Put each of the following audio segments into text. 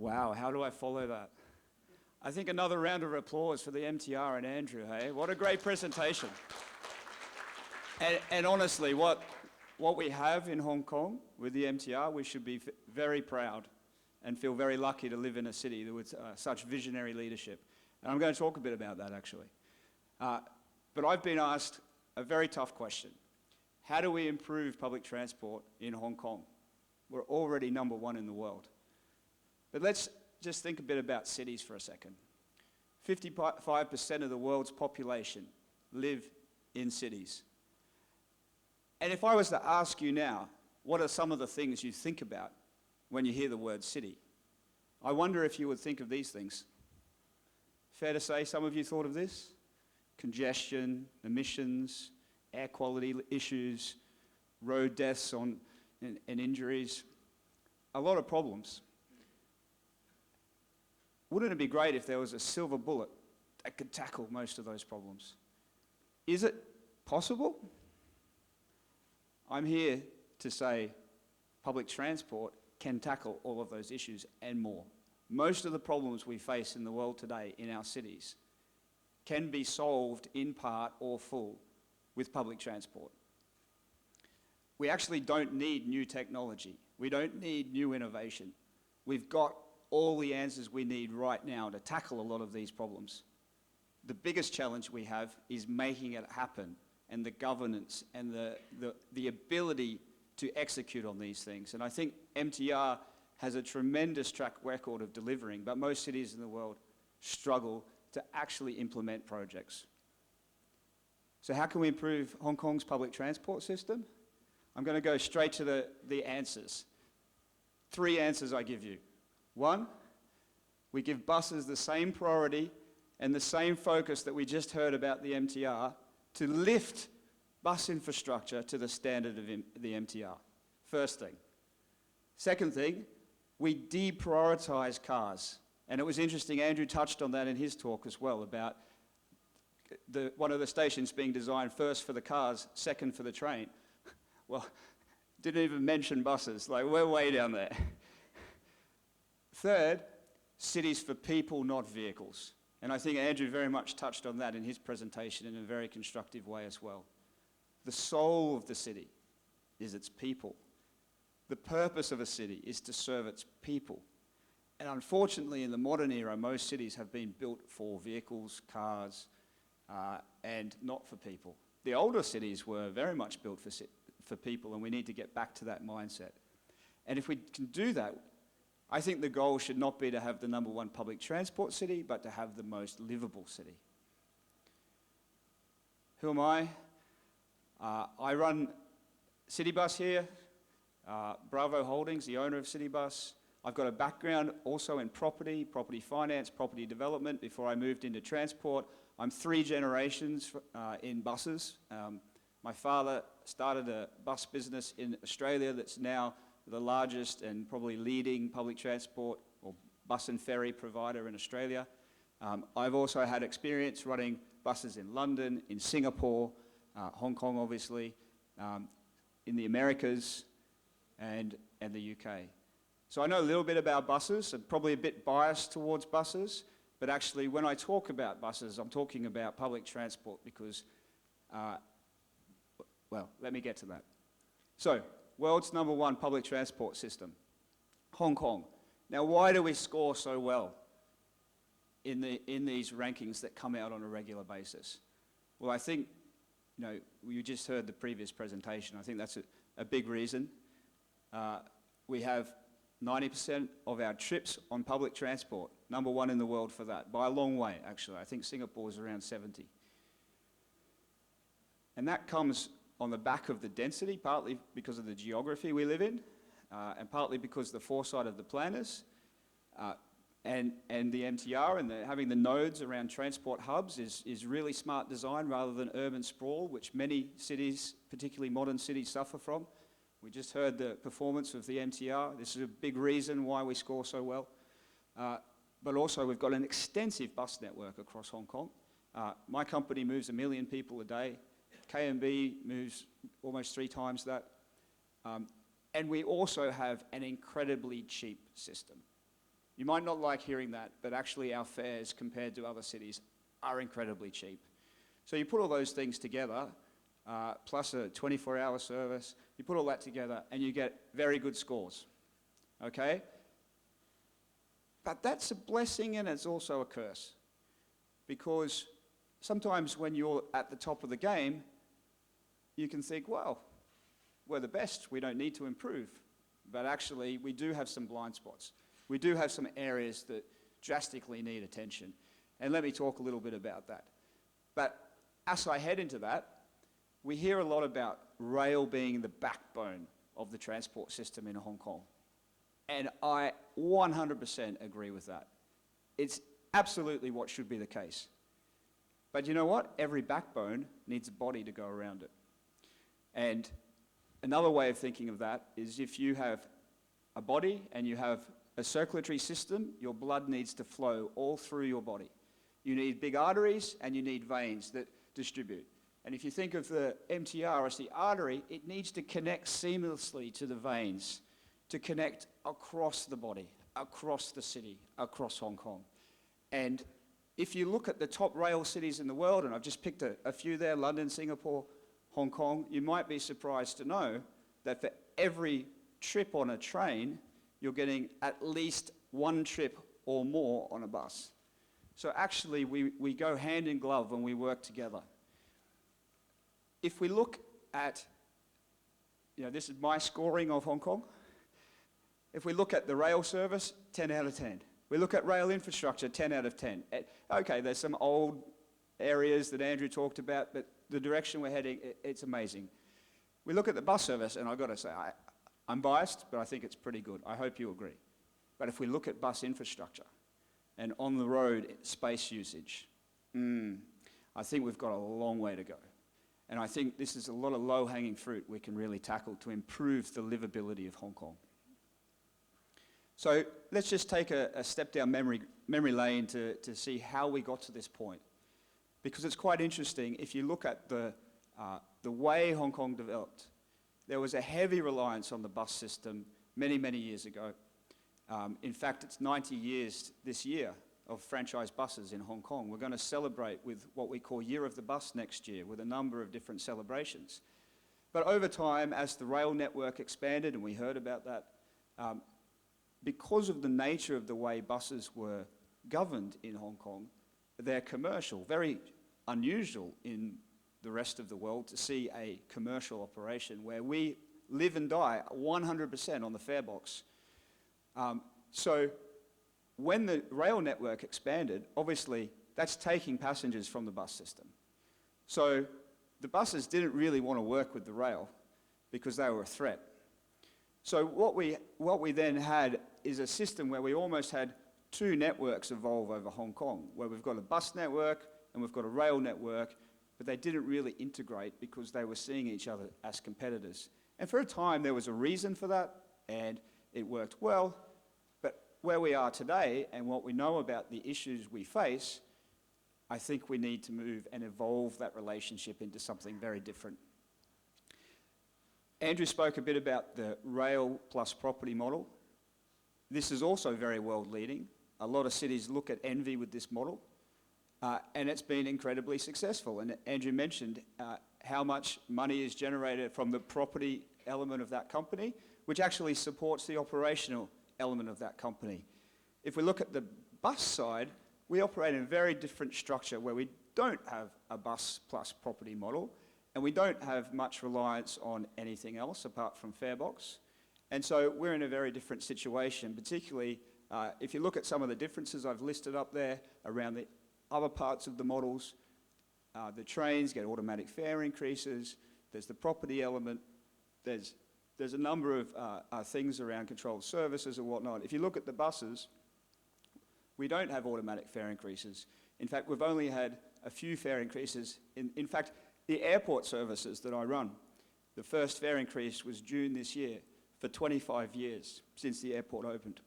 Wow, how do I follow that? I think another round of applause for the MTR and Andrew, hey? What a great presentation. And honestly, what we have in Hong Kong with the MTR, we should be very proud and feel very lucky to live in a city with such visionary leadership. And I'm going to talk a bit about that, actually. But I've been asked a very tough question. How do we improve public transport in Hong Kong? We're already #1 in the world. But let's just think a bit about cities for a second. 55% of the world's population live in cities. And if I was to ask you now, what are some of the things you think about when you hear the word city? I wonder if you would think of these things. Fair to say some of you thought of this? Congestion, emissions, air quality issues, road deaths and injuries, a lot of problems. Wouldn't it be great if there was a silver bullet that could tackle most of those problems? Is it possible? I'm here to say public transport can tackle all of those issues and more. Most of the problems we face in the world today in our cities can be solved in part or full with public transport. We actually don't need new technology. We don't need new innovation. We've got all the answers we need right now to tackle a lot of these problems. The biggest challenge we have is making it happen, and the governance and the ability to execute on these things. And I think MTR has a tremendous track record of delivering, but most cities in the world struggle to actually implement projects. So how can we improve Hong Kong's public transport system? I'm going to go straight to the answers. 3 answers I give you. 1, we give buses the same priority and the same focus that we just heard about the MTR to lift bus infrastructure to the standard of the MTR. First thing. Second thing, we deprioritize cars. And it was interesting, Andrew touched on that in his talk as well, about one of the stations being designed first for the cars, second for the train. Well, didn't even mention buses, like we're way down there. Third, cities for people, not vehicles. And I think Andrew very much touched on that in his presentation in a very constructive way as well. The soul of the city is its people. The purpose of a city is to serve its people. And unfortunately, in the modern era, most cities have been built for vehicles, cars, and not for people. The older cities were very much built for people, and we need to get back to that mindset. And if we can do that, I think the goal should not be to have the #1 public transport city, but to have the most livable city. Who am I? I run Citybus here, Bravo Holdings, the owner of Citybus. I've got a background also in property finance, property development before I moved into transport. I'm 3 generations in buses. My father started a bus business in Australia that's now the largest and probably leading public transport or bus and ferry provider in Australia. I've also had experience running buses in London, in Singapore, Hong Kong obviously, in the Americas and the UK. So I know a little bit about buses. I'm probably a bit biased towards buses, but actually when I talk about buses, I'm talking about public transport because, well, let me get to that. So, world's #1 public transport system, Hong Kong. Now, why do we score so well in these rankings that come out on a regular basis? Well, I think, you just heard the previous presentation. I think that's a big reason. We have 90% of our trips on public transport, #1 in the world for that, by a long way, actually. I think Singapore is around 70. And that comes on the back of the density, partly because of the geography we live in, and partly because of the foresight of the planners, and the MTR and having the nodes around transport hubs is really smart design rather than urban sprawl, which many cities, particularly modern cities, suffer from. We just heard the performance of the MTR. This is a big reason why we score so well. But also we've got an extensive bus network across Hong Kong. My company moves 1 million people a day. KMB moves almost 3 times that. And we also have an incredibly cheap system. You might not like hearing that, but actually our fares compared to other cities are incredibly cheap. So you put all those things together, plus a 24-hour service, you put all that together and you get very good scores, okay? But that's a blessing and it's also a curse, because sometimes when you're at the top of the game, you can think, well, we're the best, we don't need to improve. But actually, we do have some blind spots. We do have some areas that drastically need attention. And let me talk a little bit about that. But as I head into that, we hear a lot about rail being the backbone of the transport system in Hong Kong. And I 100% agree with that. It's absolutely what should be the case. But you know what? Every backbone needs a body to go around it. And another way of thinking of that is if you have a body and you have a circulatory system, your blood needs to flow all through your body. You need big arteries and you need veins that distribute. And if you think of the MTR as the artery, it needs to connect seamlessly to the veins, to connect across the body, across the city, across Hong Kong. And if you look at the top rail cities in the world, and I've just picked a few there, London, Singapore, Hong Kong, you might be surprised to know that for every trip on a train, you're getting at least one trip or more on a bus. So actually, we go hand in glove when we work together. If we look at, this is my scoring of Hong Kong. If we look at the rail service, 10 out of 10. We look at rail infrastructure, 10 out of 10. Okay, there's some old areas that Andrew talked about, but the direction we're heading, it's amazing. We look at the bus service, and I've got to say, I'm biased, but I think it's pretty good. I hope you agree. But if we look at bus infrastructure and on the road space usage, I think we've got a long way to go. And I think this is a lot of low-hanging fruit we can really tackle to improve the livability of Hong Kong. So let's just take a step down memory lane to see how we got to this point. Because it's quite interesting, if you look at the way Hong Kong developed, there was a heavy reliance on the bus system many, many years ago. In fact, it's 90 years this year of franchise buses in Hong Kong. We're going to celebrate with what we call Year of the Bus next year, with a number of different celebrations. But over time, as the rail network expanded, and we heard about that, because of the nature of the way buses were governed in Hong Kong, they're commercial, very unusual in the rest of the world to see a commercial operation where we live and die 100% on the fare box. So when the rail network expanded, obviously that's taking passengers from the bus system. So the buses didn't really want to work with the rail because they were a threat. So what we then had is a system where we almost had two networks evolve over Hong Kong, where we've got a bus network and we've got a rail network, but they didn't really integrate because they were seeing each other as competitors. And for a time, there was a reason for that, and it worked well. But where we are today and what we know about the issues we face, I think we need to move and evolve that relationship into something very different. Andrew spoke a bit about the rail plus property model. This is also very world-leading. A lot of cities look at envy with this model, and it's been incredibly successful. And Andrew mentioned how much money is generated from the property element of that company, which actually supports the operational element of that company. If we look at the bus side, we operate in a very different structure where we don't have a bus plus property model, and we don't have much reliance on anything else apart from farebox. And so we're in a very different situation, particularly if you look at some of the differences I've listed up there around the other parts of the models. The trains get automatic fare increases, there's the property element, there's a number of things around controlled services and whatnot. If you look at the buses, we don't have automatic fare increases. In fact, we've only had a few fare increases. In fact, the airport services that I run, the first fare increase was June this year for 25 years since the airport opened.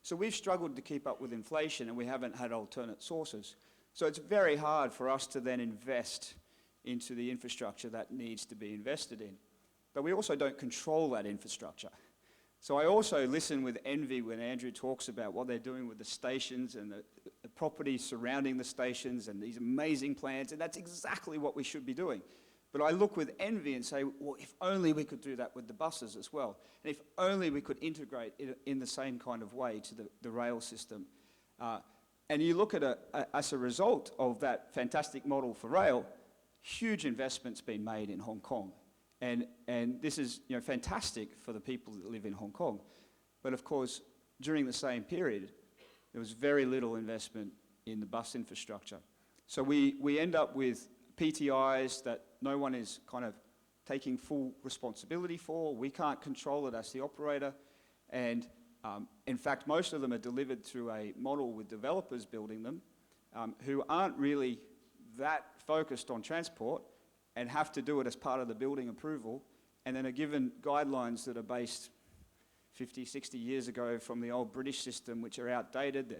So we've struggled to keep up with inflation and we haven't had alternate sources. So it's very hard for us to then invest into the infrastructure that needs to be invested in. But we also don't control that infrastructure. So I also listen with envy when Andrew talks about what they're doing with the stations and the property surrounding the stations and these amazing plans, and that's exactly what we should be doing. But I look with envy and say, well, if only we could do that with the buses as well, and if only we could integrate it in the same kind of way to the rail system. And you look at as a result of that fantastic model for rail, huge investments being made in Hong Kong. And this is fantastic for the people that live in Hong Kong. But of course, during the same period, there was very little investment in the bus infrastructure. So we end up with PTIs that no one is kind of taking full responsibility for. We can't control it as the operator. And in fact, most of them are delivered through a model with developers building them who aren't really that focused on transport and have to do it as part of the building approval, and then are given guidelines that are based 50, 60 years ago from the old British system, which are outdated. They're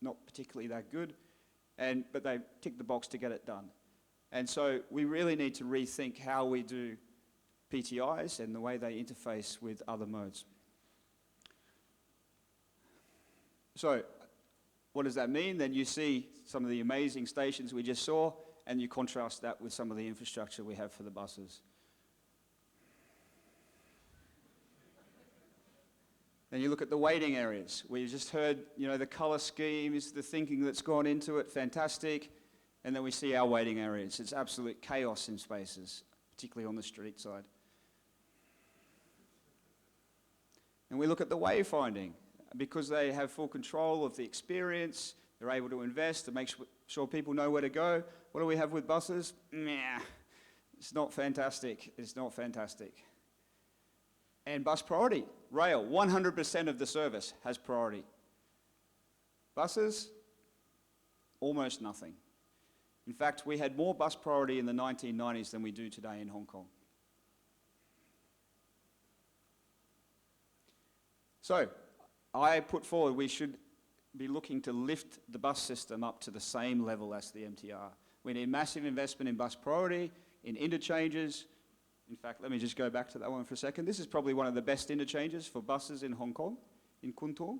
not particularly that good, but they tick the box to get it done. And so we really need to rethink how we do PTIs and the way they interface with other modes. So what does that mean? Then you see some of the amazing stations we just saw, and you contrast that with some of the infrastructure we have for the buses. Then you look at the waiting areas. We just heard, the colour schemes, the thinking that's gone into it, fantastic. And then we see our waiting areas. It's absolute chaos in spaces, particularly on the street side. And we look at the wayfinding. Because they have full control of the experience, they're able to invest to make sure people know where to go. What do we have with buses? Meh. It's not fantastic. It's not fantastic. And bus priority. Rail, 100% of the service has priority. Buses, almost nothing. In fact, we had more bus priority in the 1990s than we do today in Hong Kong. So, I put forward we should be looking to lift the bus system up to the same level as the MTR. We need massive investment in bus priority, in interchanges. In fact, let me just go back to that one for a second. This is probably one of the best interchanges for buses in Hong Kong, in Kwun Tong.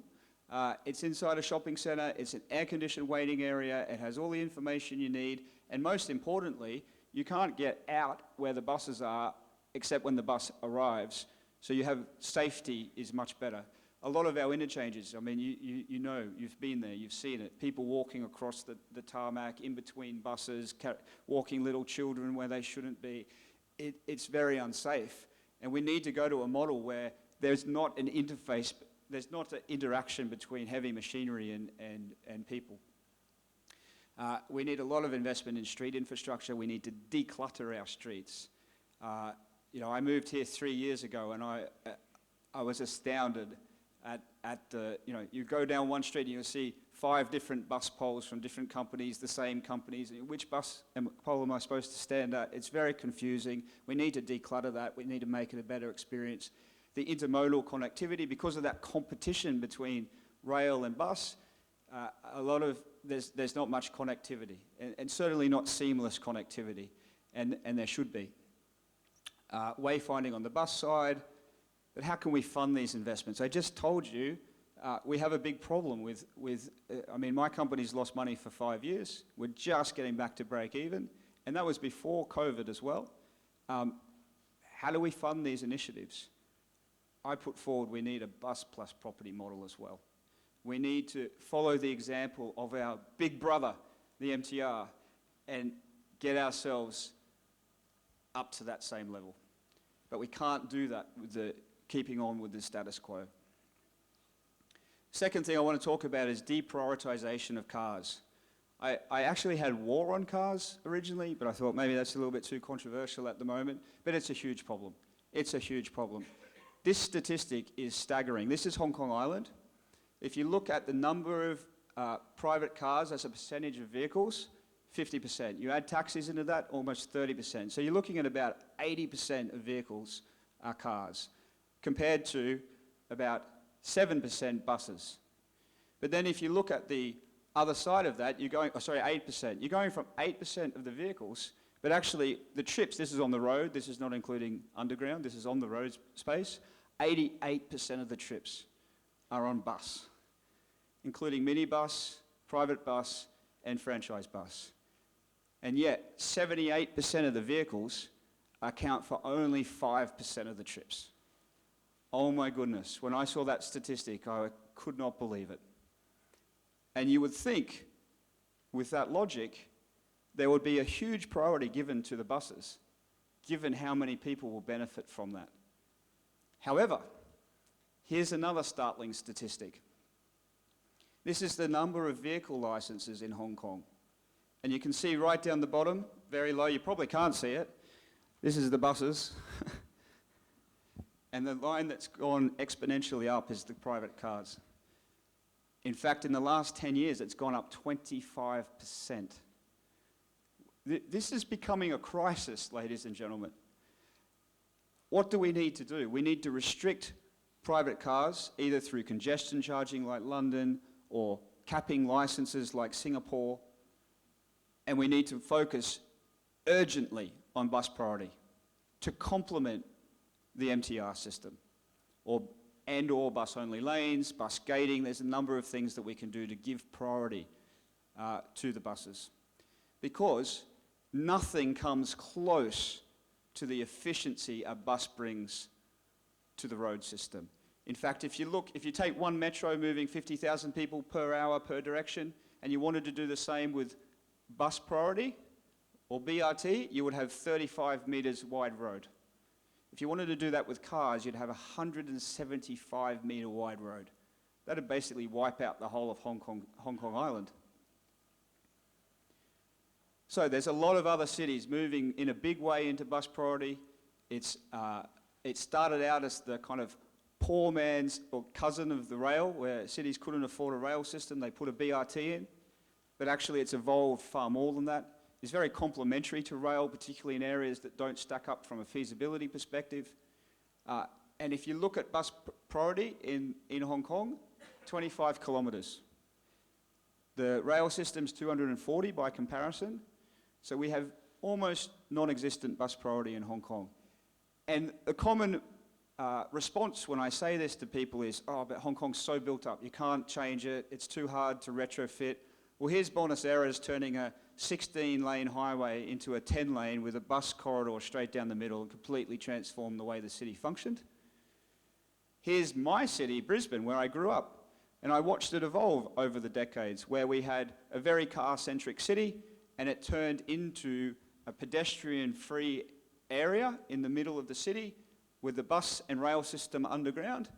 It's inside a shopping centre, it's an air-conditioned waiting area, it has all the information you need, and most importantly, you can't get out where the buses are except when the bus arrives. So you have safety is much better. A lot of our interchanges, I mean, you've been there, you've seen it. People walking across the tarmac, in between buses, walking little children where they shouldn't be. It's very unsafe. And we need to go to a model where there's not an interface, there's not an interaction between heavy machinery and people. We need a lot of investment in street infrastructure. We need to declutter our streets. I moved here 3 years ago, and I was astounded at the, you go down one street and you'll see 5 different bus poles from different companies, the same companies. Which bus pole am I supposed to stand at? It's very confusing. We need to declutter that. We need to make it a better experience. The intermodal connectivity, because of that competition between rail and bus, there's not much connectivity, and certainly not seamless connectivity, and there should be. Wayfinding on the bus side. But how can we fund these investments? I just told you we have a big problem with my company's lost money for 5 years. We're just getting back to break even. And that was before COVID as well. How do we fund these initiatives? I put forward we need a bus plus property model as well. We need to follow the example of our big brother, the MTR, and get ourselves up to that same level. But we can't do that with keeping on with the status quo. Second thing I want to talk about is deprioritization of cars. I actually had war on cars originally, but I thought maybe that's a little bit too controversial at the moment, but it's a huge problem. It's a huge problem. This statistic is staggering. This is Hong Kong Island. If you look at the number of private cars as a percentage of vehicles, 50%. You add taxis into that, almost 30%. So you're looking at about 80% of vehicles are cars, compared to about 7% buses. But then if you look at the other side of that, 8%. You're going from 8% of the vehicles, but actually the trips, this is on the road, this is not including underground, this is on the road space, 88% of the trips are on bus, including minibus, private bus, and franchise bus. And yet, 78% of the vehicles account for only 5% of the trips. Oh my goodness, when I saw that statistic, I could not believe it. And you would think, with that logic, there would be a huge priority given to the buses, given how many people will benefit from that. However, here's another startling statistic. This is the number of vehicle licenses in Hong Kong. And you can see right down the bottom, very low, you probably can't see it. This is the buses. And the line that's gone exponentially up is the private cars. In fact, in the last 10 years, it's gone up 25%. This is becoming a crisis, ladies and gentlemen. What do we need to do? We need to restrict private cars, either through congestion charging like London or capping licenses like Singapore. And we need to focus urgently on bus priority to complement the MTR system, or bus-only lanes, bus gating. There's a number of things that we can do to give priority to the buses, because nothing comes close to the efficiency a bus brings to the road system. In fact, if you take one metro moving 50,000 people per hour per direction, and you wanted to do the same with bus priority or BRT, you would have 35 metres wide road. If you wanted to do that with cars, you'd have a 175 metre wide road. That would basically wipe out the whole of Hong Kong Island. So there's a lot of other cities moving in a big way into bus priority. It started out as the kind of poor man's or cousin of the rail, where cities couldn't afford a rail system. They put a BRT in, but actually it's evolved far more than that. It's very complementary to rail, particularly in areas that don't stack up from a feasibility perspective. And if you look at bus priority in Hong Kong, 25 kilometres. The rail system's 240 by comparison. So we have almost non-existent bus priority in Hong Kong. And a common response when I say this to people is, oh, but Hong Kong's so built up, you can't change it, it's too hard to retrofit. Well, here's Buenos Aires turning a 16-lane highway into a 10-lane with a bus corridor straight down the middle and completely transformed the way the city functioned. Here's my city, Brisbane, where I grew up, and I watched it evolve over the decades, where we had a very car-centric city, and it turned into a pedestrian-free area in the middle of the city with the bus and rail system underground,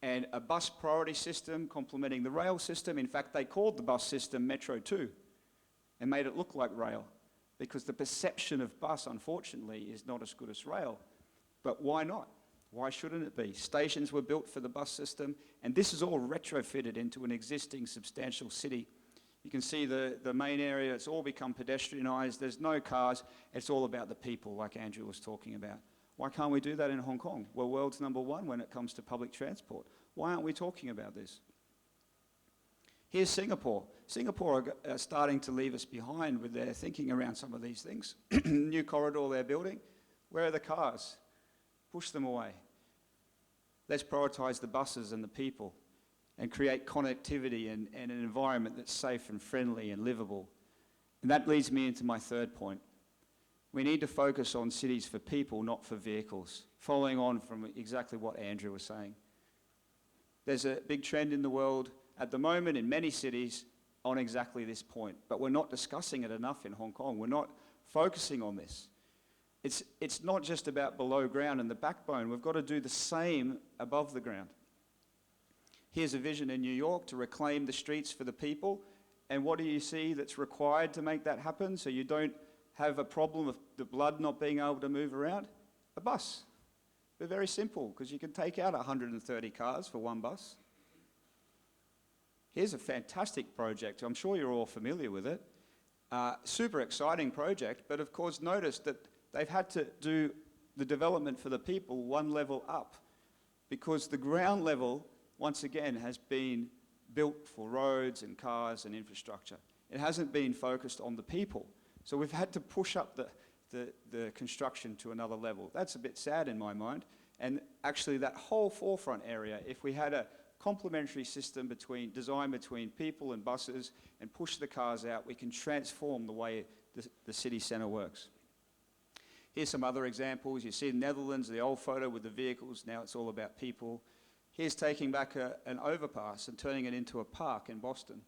and a bus priority system complementing the rail system. In fact, they called the bus system Metro 2 and made it look like rail, because the perception of bus, unfortunately, is not as good as rail. But why not? Why shouldn't it be? Stations were built for the bus system, and this is all retrofitted into an existing substantial city. You can see the main area, it's all become pedestrianised. There's no cars. It's all about the people, like Andrew was talking about. Why can't we do that in Hong Kong? We're world's #1 when it comes to public transport. Why aren't we talking about this? Here's Singapore. Singapore are starting to leave us behind with their thinking around some of these things. New corridor they're building. Where are the cars? Push them away. Let's prioritise the buses and the people and create connectivity and an environment that's safe and friendly and livable. And that leads me into my third point. We need to focus on cities for people, not for vehicles, following on from exactly what Andrew was saying. There's a big trend in the world at the moment in many cities on exactly this point, but we're not discussing it enough in Hong Kong. We're not focusing on this. It's not just about below ground and the backbone. We've got to do the same above the ground. Here's a vision in New York to reclaim the streets for the people. And what do you see that's required to make that happen so you don't have a problem of the blood not being able to move around? A bus. They're very simple, because you can take out 130 cars for one bus. Here's a fantastic project. I'm sure you're all familiar with it. Super exciting project, but of course notice that they've had to do the development for the people one level up, because the ground level, once again, has been built for roads and cars and infrastructure. It hasn't been focused on the people. So we've had to push up the construction to another level. That's a bit sad in my mind. And actually that whole forefront area, if we had a complementary system design between people and buses and push the cars out, we can transform the way the city centre works. Here's some other examples. You see the Netherlands, the old photo with the vehicles, now it's all about people. Here's taking back an overpass and turning it into a park in Boston.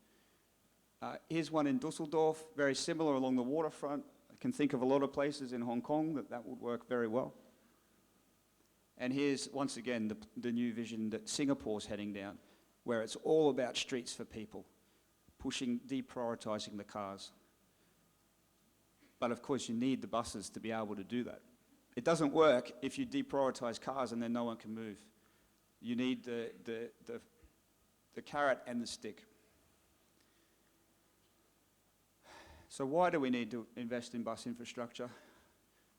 Here's one in Dusseldorf, very similar along the waterfront. I can think of a lot of places in Hong Kong that would work very well. And here's, once again, the new vision that Singapore's heading down, where it's all about streets for people, deprioritising the cars. But of course, you need the buses to be able to do that. It doesn't work if you deprioritise cars and then no one can move. You need the carrot and the stick. So why do we need to invest in bus infrastructure?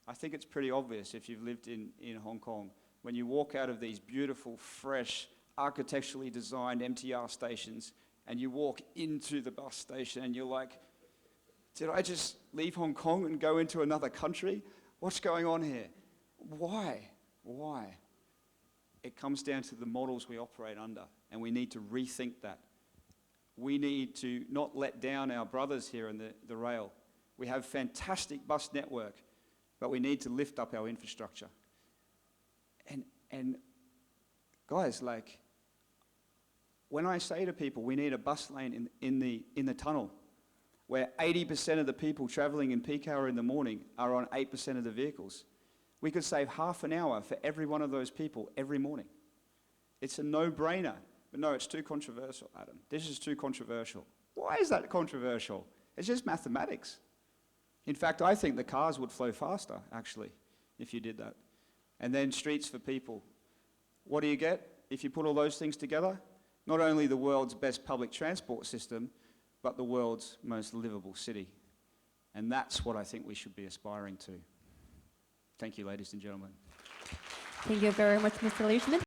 I think it's pretty obvious if you've lived in Hong Kong. When you walk out of these beautiful, fresh, architecturally designed MTR stations and you walk into the bus station and you're like, did I just leave Hong Kong and go into another country? What's going on here? Why? Why? It comes down to the models we operate under, and we need to rethink that. We need to not let down our brothers here in the rail. We have fantastic bus network, but we need to lift up our infrastructure. And guys, like, when I say to people, we need a bus lane in the tunnel, where 80% of the people travelling in peak hour in the morning are on 8% of the vehicles, we could save half an hour for every one of those people every morning. It's a no-brainer. But no, it's too controversial, Adam. This is too controversial. Why is that controversial? It's just mathematics. In fact, I think the cars would flow faster, actually, if you did that. And then streets for people. What do you get if you put all those things together? Not only the world's best public transport system, but the world's most livable city. And that's what I think we should be aspiring to. Thank you, ladies and gentlemen. Thank you very much, Mr. Leishman.